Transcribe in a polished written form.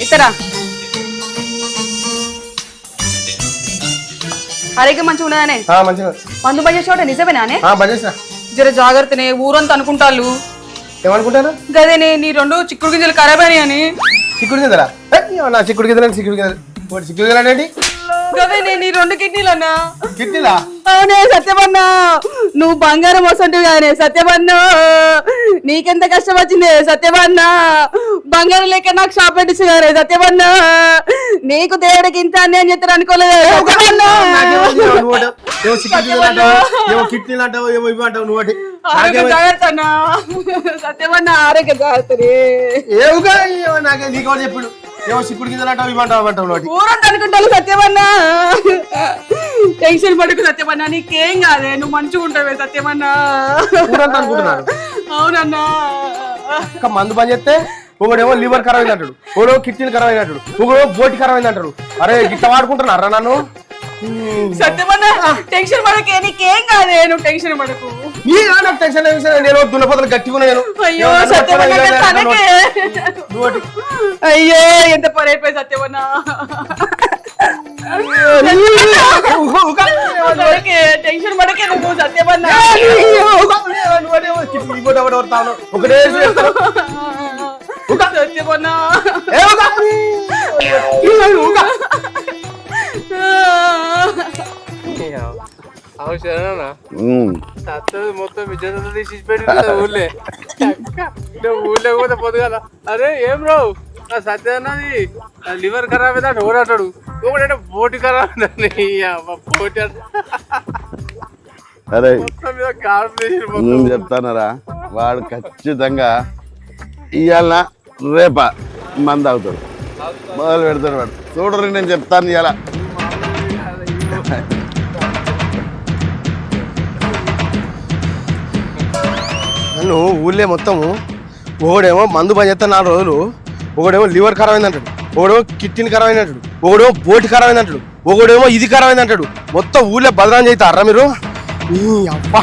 ఇతరా ఆరోగ్యం మంచిగా ఉన్నదానే మందు బంద్ చేసేవాడు నిజమేనానే జర జాగ్రత్తనే ఊరంతా అనుకుంటాళ్ళు ఏమనుకుంటారు గదేనే నీ 2 చిక్కుడు గింజలు ఖరాబ్ అని చిక్కుడు గింజలా నా చిక్కుడు గింజలు చిక్కుడు గింజలు అనేది గదేనే నీ 2 కిడ్నీలన్నా కిడ్నీలా అవునే సత్యమన్నా నువ్వు బంగారం వస్తుంటివి కానీ సత్యమన్నా నీకెంత కష్టం వచ్చింది సత్యమన్నా బంగారం లేక నాకు షాప్ పెట్టించు కానీ సత్యమన్నా నీకు దేవుడికి ఇంత అన్యాయం చేస్తారు అనుకోలేదు జాగ్రత్త అన్నా సత్యమన్నా ఆరోగ్య జాగ్రత్త చెప్పుడు ఏమో చిక్కుడు గింజలు అంటావు ఇవ్వంటావు ఊరంతా అనుకుంటాను సత్యమన్నా టెన్షన్ పడుకు సత్యమన్నా నీకేం కాదే నువ్వు మంచిగా ఉంటావే సత్యమన్నా అనుకుంటున్నాను అవునన్నా మందు పని చేస్తే ఒకడేమో లివర్ ఖరాబ్ అయింది అంటాడు ఒకడేమో కిడ్నీ ఖరాబ్ అయింది అంటాడు ఒకడేమో బోటి ఖరాబ్ అయింది అంటాడు అరే గిట్ట వాడుకుంటున్నారా నన్ను సత్యమన్నా టెన్షన్ పడకే నీకేం కాదే నువ్వు టెన్షన్ పడకు నాకు టెన్షన్ నేను దున్నపోతలు గట్టిగా నేను అయ్యో సత్యమన్నా అయ్యో ఎంత పని అయిపోయి సత్యమన్నా టెన్షన్ పడకే నువ్వు సత్యమన్నా ఒకటే సత్యమన్నా మొత్తం విజయంతో తీసి పెట్టి ఊళ్ళే ఊళ్ళో పోతే పొద్దుగాల అరే ఏం రావు సత్యన్నది లివర్ ఖరాబ్ అయితే ఓడాటాడు ఒకటంటే బోటి ఖరాబ్ పోటీ అరే నేను చెప్తానరా వాడు ఖచ్చితంగా ఇవాళ రేపా మంది అవుతాడు మొదలు పెడతాడు వాడు చూడరు నేను చెప్తాను ఇవాళ నన్ను ఊళ్ళే మొత్తము ఒకడేమో మందు పని చేస్తా 4 రోజులు ఒకడేమో లివర్ ఖరాబ్ అయింది అంటాడు ఒకడేమో కిడ్నీ ఖరాబ్ అయింది అంటాడు ఒకడేమో బోటి ఖరాబ్ అయింది అంటాడు ఒకడేమో ఇది ఖరాబ్ అయింది అంటాడు మొత్తం ఊళ్ళో బదనాం చేస్తారా మీరు అబ్బా